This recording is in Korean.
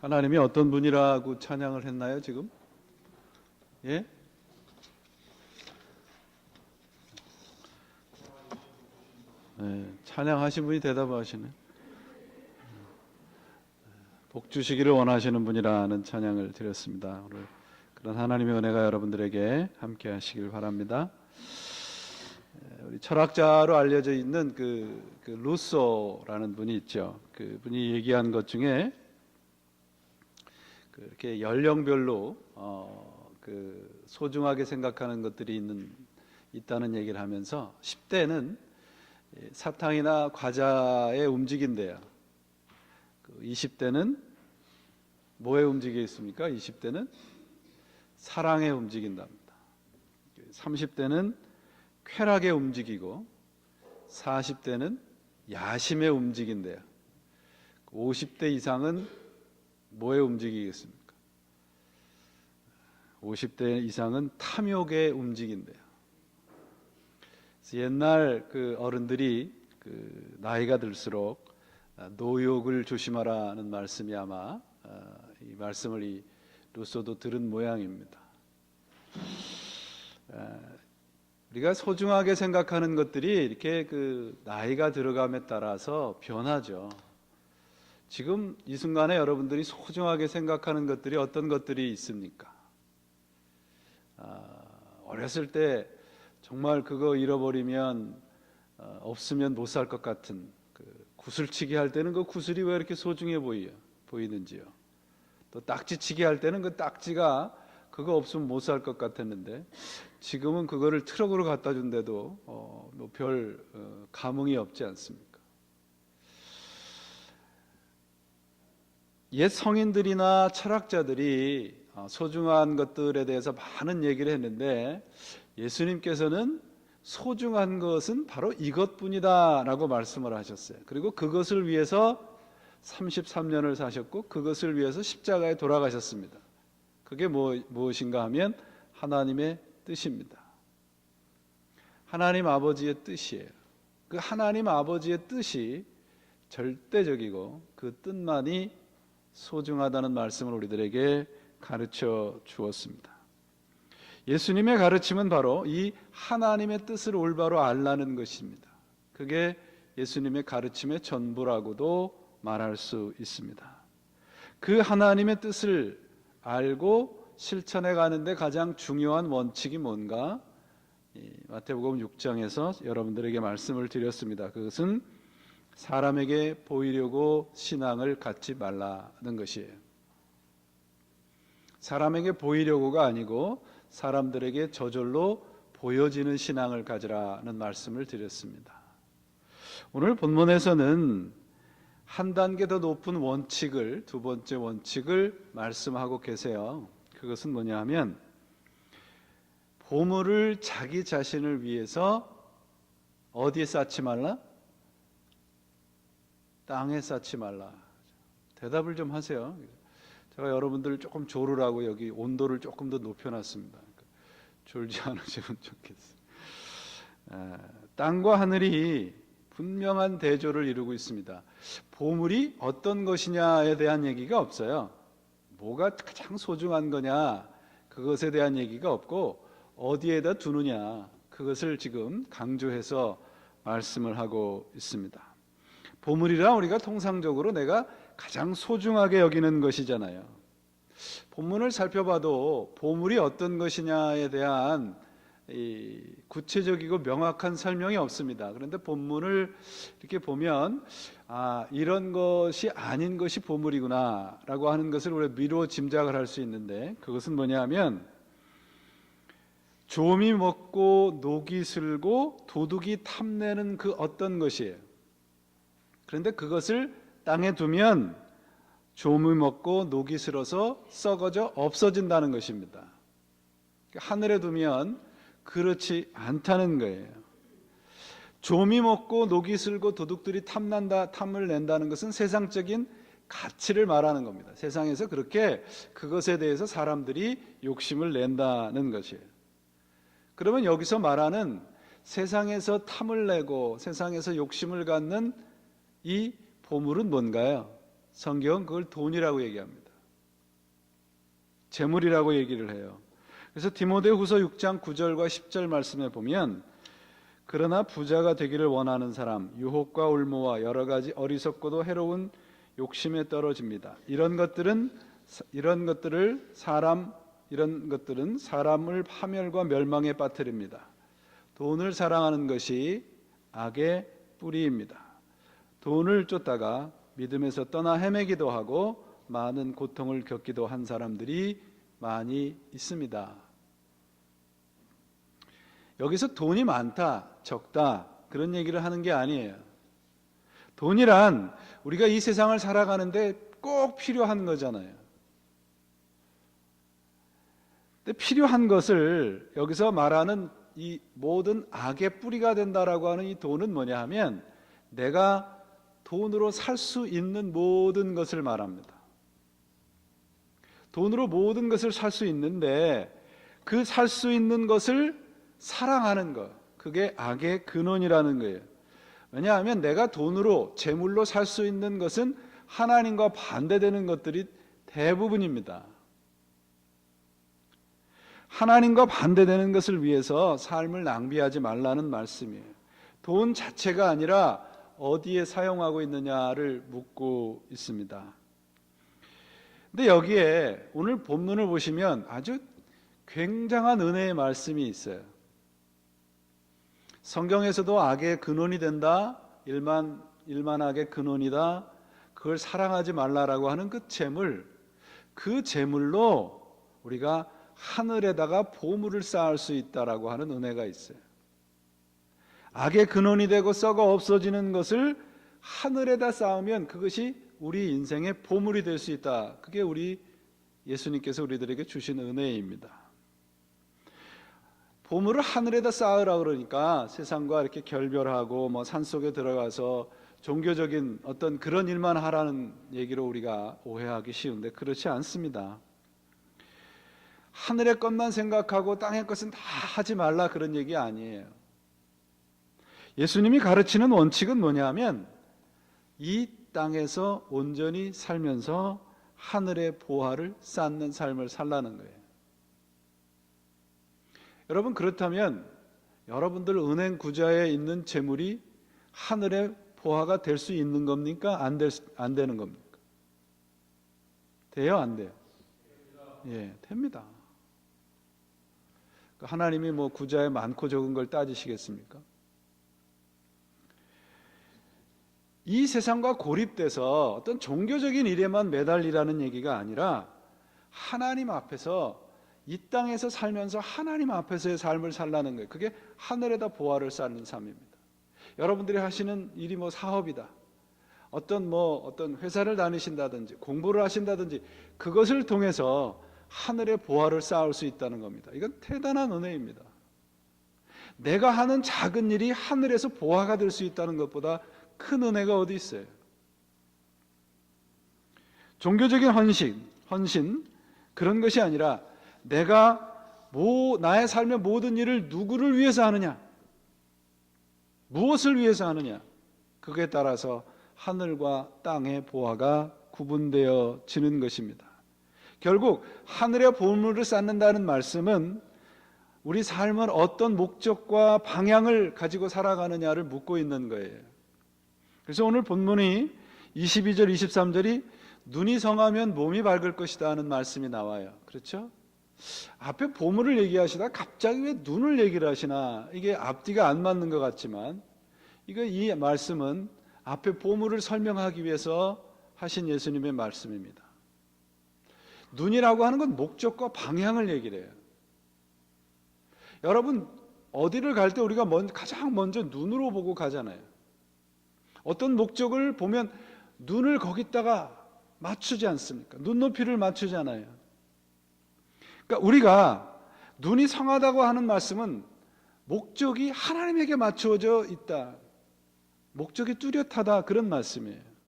하나님이 어떤 분이라고 찬양을 했나요, 지금? 예? 네, 찬양하신 분이 대답하시네. 복 주시기를 원하시는 분이라는 찬양을 드렸습니다. 오늘 그런 하나님의 은혜가 여러분들에게 함께 하시길 바랍니다. 우리 철학자로 알려져 있는 그 루소라는 분이 있죠. 그 분이 얘기한 것 중에 그렇게 연령별로 소중하게 생각하는 것들이 있다는 얘기를 하면서 10대는 사탕이나 과자에 움직인대요. 20대는 뭐에 움직여 있습니까? 20대는 사랑에 움직인답니다. 30대는 쾌락에 움직이고 40대는 야심에 움직인대요. 50대 이상은 뭐에 움직이겠습니까? 50대 이상은 탐욕에 움직인대요. 옛날 그 어른들이 나이가 들수록 노욕을 조심하라는 말씀이 아마 이 말씀을 이 루소도 들은 모양입니다. 우리가 소중하게 생각하는 것들이 이렇게 나이가 들어감에 따라서 변하죠. 지금 이 순간에 여러분들이 소중하게 생각하는 것들이 어떤 것들이 있습니까? 어렸을 때 정말 그거 잃어버리면 없으면 못 살 것 같은 구슬치기 할 때는 그 구슬이 왜 이렇게 소중해 보이는지요. 또 딱지치기 할 때는 그 딱지가 그거 없으면 못 살 것 같았는데 지금은 그거를 트럭으로 갖다 준데도 별 감흥이 없지 않습니까? 옛 성인들이나 철학자들이 소중한 것들에 대해서 많은 얘기를 했는데 예수님께서는 소중한 것은 바로 이것뿐이다 라고 말씀을 하셨어요. 그리고 그것을 위해서 33년을 사셨고 그것을 위해서 십자가에 돌아가셨습니다. 그게 무엇인가 하면 하나님의 뜻입니다. 하나님 아버지의 뜻이에요. 그 하나님 아버지의 뜻이 절대적이고 그 뜻만이 소중하다는 말씀을 우리들에게 가르쳐 주었습니다. 예수님의 가르침은 바로 이 하나님의 뜻을 올바로 알라는 것입니다. 그게 예수님의 가르침의 전부라고도 말할 수 있습니다. 그 하나님의 뜻을 알고 실천해 가는데 가장 중요한 원칙이 뭔가? 마태복음 6장에서 여러분들에게 말씀을 드렸습니다. 그것은 사람에게 보이려고 신앙을 갖지 말라는 것이에요. 사람에게 보이려고가 아니고 사람들에게 저절로 보여지는 신앙을 가지라는 말씀을 드렸습니다. 오늘 본문에서는 한 단계 더 높은 원칙을, 두 번째 원칙을 말씀하고 계세요. 그것은 뭐냐 하면 보물을 자기 자신을 위해서 어디에 쌓지 말라? 땅에 쌓지 말라. 대답을 좀 하세요. 제가 여러분들을 조금 졸으라고 여기 온도를 조금 더 높여놨습니다. 졸지 않으시면 좋겠어요. 땅과 하늘이 분명한 대조를 이루고 있습니다. 보물이 어떤 것이냐에 대한 얘기가 없어요. 뭐가 가장 소중한 거냐 그것에 대한 얘기가 없고 어디에다 두느냐 그것을 지금 강조해서 말씀을 하고 있습니다. 보물이라 우리가 통상적으로 내가 가장 소중하게 여기는 것이잖아요. 본문을 살펴봐도 보물이 어떤 것이냐에 대한 구체적이고 명확한 설명이 없습니다. 그런데 본문을 이렇게 보면 이런 것이 아닌 것이 보물이구나 라고 하는 것을 우리가 미루어 짐작을 할 수 있는데 그것은 뭐냐 하면 조미 먹고 녹이 슬고 도둑이 탐내는 그 어떤 것이에요. 그런데 그것을 땅에 두면 조미 먹고 녹이 슬어서 썩어져 없어진다는 것입니다. 하늘에 두면 그렇지 않다는 거예요. 조미 먹고 녹이 슬고 도둑들이 탐을 낸다는 것은 세상적인 가치를 말하는 겁니다. 세상에서 그렇게 그것에 대해서 사람들이 욕심을 낸다는 것이에요. 그러면 여기서 말하는 세상에서 탐을 내고 세상에서 욕심을 갖는 이 보물은 뭔가요? 성경은 그걸 돈이라고 얘기합니다. 재물이라고 얘기를 해요. 그래서 디모데후서 6장 9절과 10절 말씀에 보면 그러나 부자가 되기를 원하는 사람 유혹과 올무와 여러 가지 어리석고도 해로운 욕심에 떨어집니다. 이런 것들은 사람을 파멸과 멸망에 빠뜨립니다. 돈을 사랑하는 것이 악의 뿌리입니다. 돈을 쫓다가 믿음에서 떠나 헤매기도 하고 많은 고통을 겪기도 한 사람들이 많이 있습니다. 여기서 돈이 많다, 적다 그런 얘기를 하는 게 아니에요. 돈이란 우리가 이 세상을 살아가는데 꼭 필요한 거잖아요. 근데 필요한 것을 여기서 말하는 이 모든 악의 뿌리가 된다라고 하는 이 돈은 뭐냐 하면 내가 돈으로 살 수 있는 모든 것을 말합니다. 돈으로 모든 것을 살 수 있는데 그 살 수 있는 것을 사랑하는 것, 그게 악의 근원이라는 거예요. 왜냐하면 내가 돈으로 재물로 살 수 있는 것은 하나님과 반대되는 것들이 대부분입니다. 하나님과 반대되는 것을 위해서 삶을 낭비하지 말라는 말씀이에요. 돈 자체가 아니라 어디에 사용하고 있느냐를 묻고 있습니다. 근데 여기에 오늘 본문을 보시면 아주 굉장한 은혜의 말씀이 있어요. 성경에서도 악의 근원이 된다, 일만악의 근원이다, 그걸 사랑하지 말라라고 하는 그 재물로 우리가 하늘에다가 보물을 쌓을 수 있다라고 하는 은혜가 있어요. 악의 근원이 되고 썩어 없어지는 것을 하늘에다 쌓으면 그것이 우리 인생의 보물이 될 수 있다. 그게 우리 예수님께서 우리들에게 주신 은혜입니다. 보물을 하늘에다 쌓으라 그러니까 세상과 이렇게 결별하고 산속에 들어가서 종교적인 어떤 그런 일만 하라는 얘기로 우리가 오해하기 쉬운데 그렇지 않습니다. 하늘의 것만 생각하고 땅의 것은 다 하지 말라 그런 얘기 아니에요. 예수님이 가르치는 원칙은 뭐냐면 이 땅에서 온전히 살면서 하늘의 보화를 쌓는 삶을 살라는 거예요. 여러분, 그렇다면 여러분들 은행 구좌에 있는 재물이 하늘의 보화가 될 수 있는 겁니까? 안 되는 겁니까? 돼요? 안 돼요? 예, 됩니다. 하나님이 구좌에 많고 적은 걸 따지시겠습니까? 이 세상과 고립돼서 어떤 종교적인 일에만 매달리라는 얘기가 아니라 하나님 앞에서 이 땅에서 살면서 하나님 앞에서의 삶을 살라는 거예요. 그게 하늘에다 보화를 쌓는 삶입니다. 여러분들이 하시는 일이 사업이다, 어떤 회사를 다니신다든지 공부를 하신다든지 그것을 통해서 하늘의 보화를 쌓을 수 있다는 겁니다. 이건 대단한 은혜입니다. 내가 하는 작은 일이 하늘에서 보화가 될 수 있다는 것보다 큰 은혜가 어디 있어요? 종교적인 헌신 그런 것이 아니라 내가 나의 삶의 모든 일을 누구를 위해서 하느냐, 무엇을 위해서 하느냐, 그에 따라서 하늘과 땅의 보화가 구분되어지는 것입니다. 결국 하늘의 보물을 쌓는다는 말씀은 우리 삶은 어떤 목적과 방향을 가지고 살아가느냐를 묻고 있는 거예요. 그래서 오늘 본문이 22절 23절이 눈이 성하면 몸이 밝을 것이다 하는 말씀이 나와요. 그렇죠? 앞에 보물을 얘기하시다 갑자기 왜 눈을 얘기를 하시나, 이게 앞뒤가 안 맞는 것 같지만 이 말씀은 앞에 보물을 설명하기 위해서 하신 예수님의 말씀입니다. 눈이라고 하는 건 목적과 방향을 얘기를 해요. 여러분, 어디를 갈 때 우리가 가장 먼저 눈으로 보고 가잖아요. 어떤 목적을 보면 눈을 거기다가 맞추지 않습니까? 눈높이를 맞추잖아요. 그러니까 우리가 눈이 성하다고 하는 말씀은 목적이 하나님에게 맞추어져 있다, 목적이 뚜렷하다, 그런 말씀이에요.